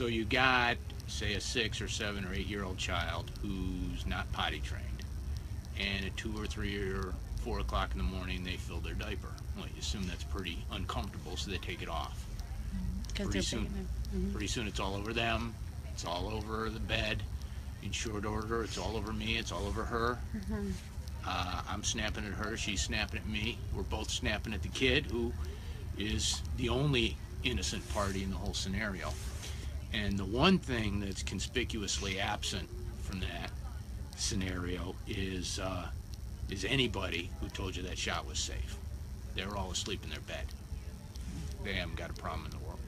So you got, say, a 6 or 7 or 8-year-old child who's not potty trained, and at 2 or 3 or 4 o'clock in the morning they fill their diaper. Well, you assume that's pretty uncomfortable, so they take it off. Pretty soon it's all over them, it's all over the bed. In short order, it's all over me, it's all over her. I'm snapping at her, she's snapping at me. We're both snapping at the kid, who is the only innocent party in the whole scenario. And the one thing that's conspicuously absent from that scenario is anybody who told you that shot was safe. They were all asleep in their bed. They haven't got a problem in the world.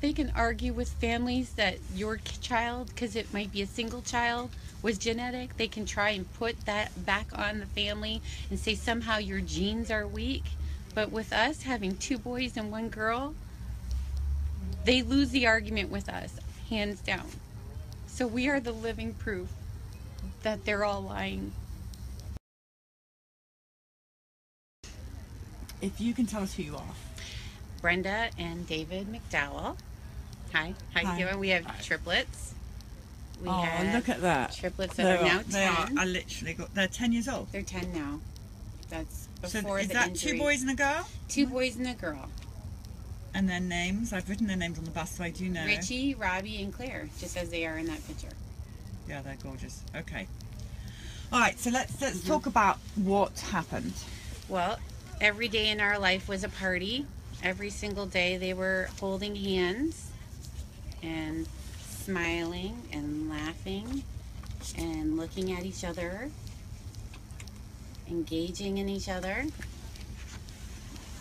They can argue with families that your child, because it might be a single child, was genetic. They can try and put that back on the family and say somehow your genes are weak. But with us having 2 boys and 1 girl, they lose the argument with us, hands down. So we are the living proof that they're all lying. If you can tell us who you are. Brenda and David McDowell. Hi. How you doing? We have triplets. We have look at that. Triplets that are now 10. They are. I literally got. They're 10 years old. They're 10 now. That's before so is the that injury. 2 boys and a girl? 2 boys and a girl. And their names? I've written their names on the bus, so I do know. Richie, Robbie, and Claire, just as they are in that picture. Yeah, they're gorgeous. Okay. All right. So let's talk about what happened. Well, every day in our life was a party. Every single day they were holding hands and smiling and laughing and looking at each other, engaging in each other.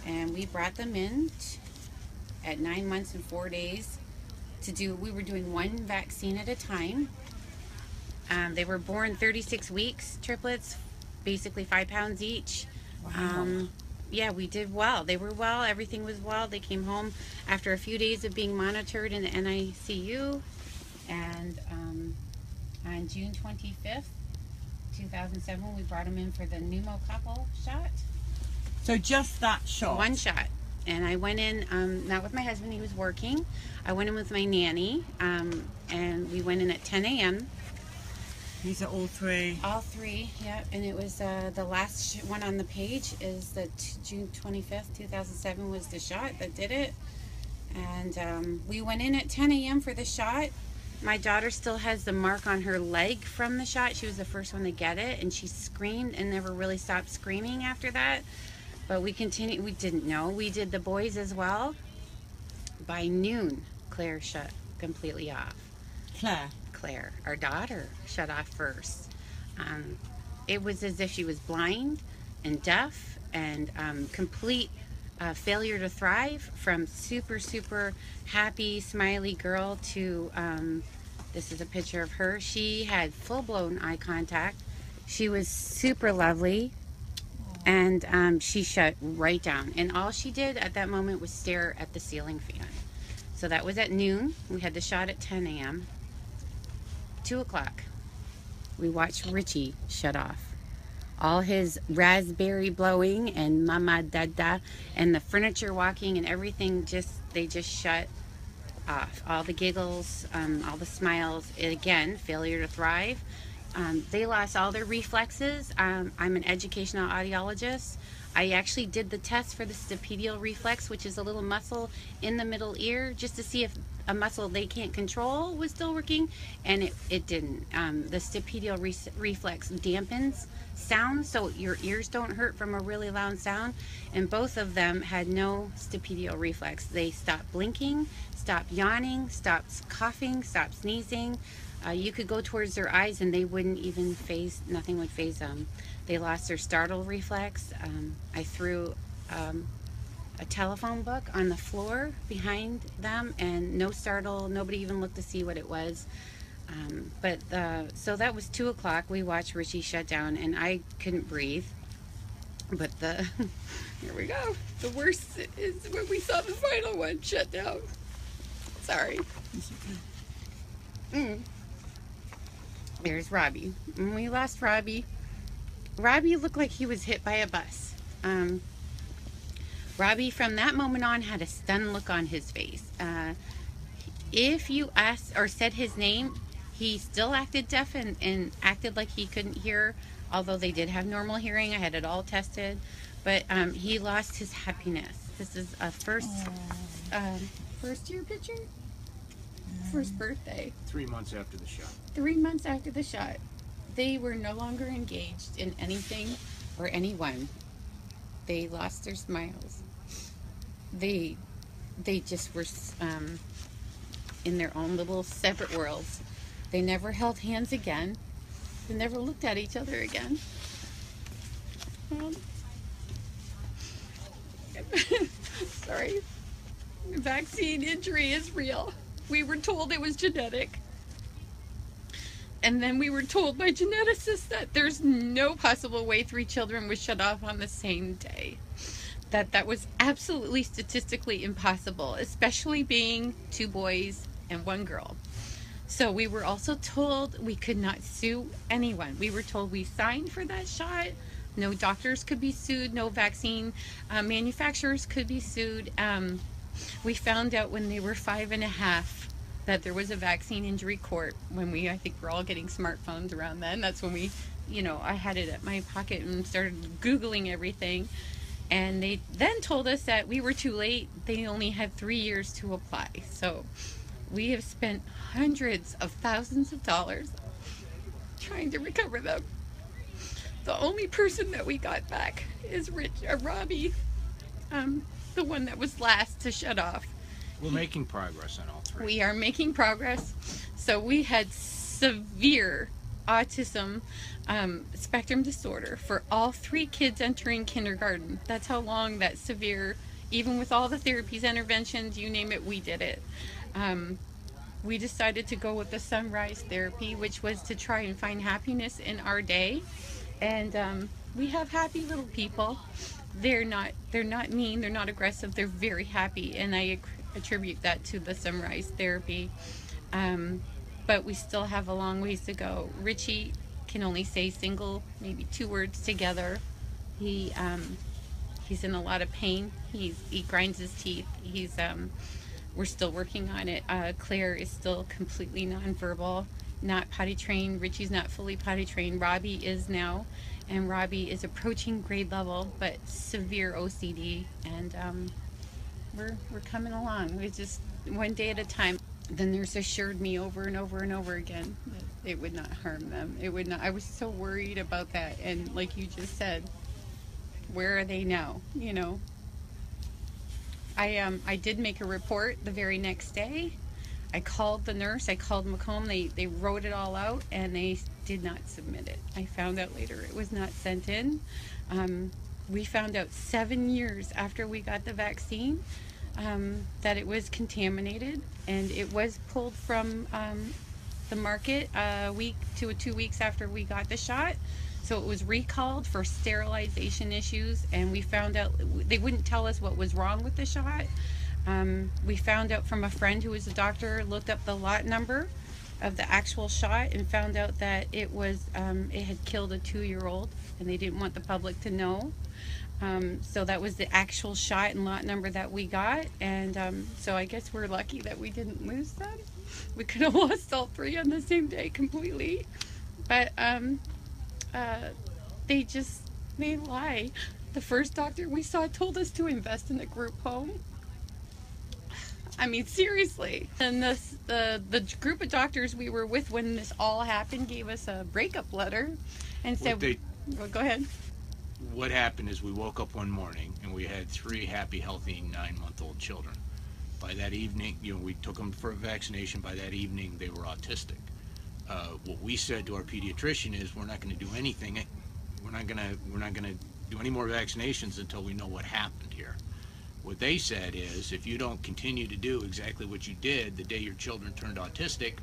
And we brought them in at 9 months and 4 days we were doing 1 vaccine at a time. They were born 36 weeks, triplets, basically 5 pounds each. Wow. Yeah, we did well. They were well. Everything was well. They came home after a few days of being monitored in the NICU. And on June 25th, 2007, we brought them in for the pneumococcal shot. So just that shot? 1 shot. And I went in, not with my husband, he was working. I went in with my nanny, and we went in at 10 a.m. These are all 3? All 3, yeah. And it was the last one on the page is the June 25th, 2007 was the shot that did it. And we went in at 10 a.m. for the shot. My daughter still has the mark on her leg from the shot. She was the first one to get it, and she screamed and never really stopped screaming after that. But we continued. We didn't know. We did the boys as well. By noon, Claire shut completely off. Claire, our daughter, shut off first. It was as if she was blind and deaf and complete failure to thrive, from super happy, smiley girl to, this is a picture of her. She had full-blown eye contact. She was super lovely, and she shut right down. And all she did at that moment was stare at the ceiling fan. So that was at noon. We had the shot at 10 a.m. 2 o'clock, we watched Richie shut off. All his raspberry blowing and mama dada and the furniture walking and everything, they just shut off. All the giggles, all the smiles, again, failure to thrive. They lost all their reflexes. I'm an educational audiologist. I actually did the test for the stapedial reflex, which is a little muscle in the middle ear, just to see if a muscle they can't control was still working, and it didn't. The stapedial reflex dampens sound, so your ears don't hurt from a really loud sound, and both of them had no stapedial reflex. They stopped blinking, stopped yawning, stopped coughing, stopped sneezing. You could go towards their eyes and they wouldn't even phase, nothing would phase them. They lost their startle reflex. I threw a telephone book on the floor behind them, and no startle, nobody even looked to see what it was. So that was 2 o'clock. We watched Richie shut down, and I couldn't breathe. But here we go. The worst is when we saw the final one shut down. Sorry. There's Robbie. When we lost Robbie, Robbie looked like he was hit by a bus. Robbie, from that moment on, had a stunned look on his face. if you asked or said his name, he still acted deaf and acted like he couldn't hear, although they did have normal hearing. I had it all tested, but he lost his happiness. This is a first year picture, first birthday. 3 months after the shot. 3 months after the shot, they were no longer engaged in anything or anyone. They lost their smiles. They just were in their own little separate worlds. They never held hands again. They never looked at each other again. Sorry. Vaccine injury is real. We were told it was genetic. And then we were told by geneticists that there's no possible way 3 children were shut off on the same day. That was absolutely statistically impossible, especially being 2 boys and 1 girl. So we were also told we could not sue anyone. We were told we signed for that shot. No doctors could be sued. No vaccine manufacturers could be sued. We found out when they were 5.5 that there was a vaccine injury court. When I think we're all getting smartphones around then. That's when I had it at my pocket and started Googling everything. And they then told us that we were too late. They only had 3 years to apply. So we have spent hundreds of thousands of dollars trying to recover them. The only person that we got back is Robbie, the one that was last to shut off. We're making progress on all 3. We are making progress. So we had severe autism spectrum disorder for all 3 kids entering kindergarten. That's how long that severe, even with all the therapies, interventions, you name it, we did it. We decided to go with the sunrise therapy, which was to try and find happiness in our day. And we have happy little people. They're not mean, they're not aggressive, they're very happy, and I attribute that to the sunrise therapy. But we still have a long ways to go. Richie can only say single, maybe 2 words together. He's in a lot of pain. He grinds his teeth. We're still working on it. Claire is still completely nonverbal, not potty trained. Richie's not fully potty trained. Robbie is now, and Robbie is approaching grade level, but severe OCD. And we're coming along. We just one day at a time. The nurse assured me over and over and over again that it would not harm them. It would not. I was so worried about that. And like you just said, where are they now? I did make a report the very next day. I called the nurse. I called Macomb. They wrote it all out, and they did not submit it. I found out later it was not sent in. We found out 7 years after we got the vaccine that it was contaminated, and it was pulled from the market a week to 2 weeks after we got the shot. So it was recalled for sterilization issues, and we found out they wouldn't tell us what was wrong with the shot. We found out from a friend who was a doctor, looked up the lot number of the actual shot, and found out that it had killed a 2-year-old, and they didn't want the public to know. So that was the actual shot and lot number that we got, and so I guess we're lucky that we didn't lose them. We could have lost all 3 on the same day completely, but they lie. The first doctor we saw told us to invest in a group home. I mean, seriously. And the group of doctors we were with when this all happened gave us a breakup letter and said, go ahead. What happened is we woke up one morning and we had 3 happy, healthy 9-month-old children. By that evening, we took them for a vaccination. By that evening, they were autistic. What we said to our pediatrician is, we're not going to do anything. We're not going to do any more vaccinations until we know what happened here. What they said is, if you don't continue to do exactly what you did the day your children turned autistic,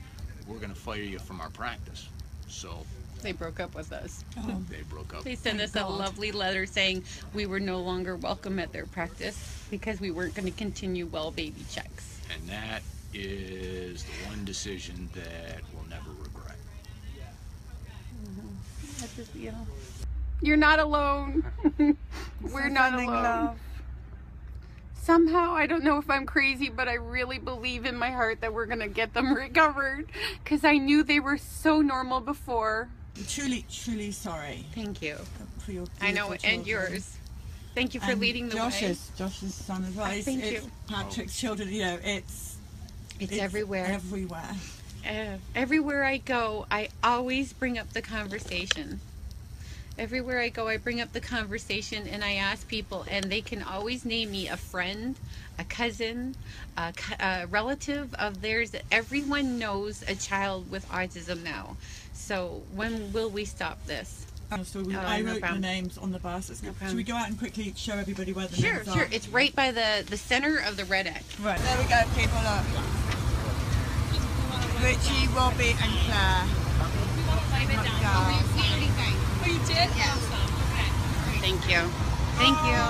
we're going to fire you from our practice. So they broke up with us. Oh. They broke up. They sent us a lovely letter saying we were no longer welcome at their practice because we weren't going to continue well baby checks. And that is the one decision that we'll never regret. That's just, You're not alone. We're not alone. Love. somehow, I don't know if I'm crazy, but I really believe in my heart that we're going to get them recovered, because I knew they were so normal before. Truly, truly sorry. Thank you. For your I know, beautiful and children. yours. Thank you for leading the way. Josh's son as well. Thank you. Patrick's children, you know, it's everywhere. Everywhere. Everywhere I go, I always bring up the conversation. Everywhere I go, I bring up the conversation, and I ask people, and they can always name me a friend, a cousin, a relative of theirs. Everyone knows a child with autism now. So when will we stop this? So I wrote the names on the bus. Should we go out and quickly show everybody where the names are? Sure. It's right by the center of the red X. Right. There we go, people. Look. Richie, Robbie, and Claire. We want to live it down. We already sang. Oh, you did? Yeah. Awesome. Okay. Thank you. Thank you.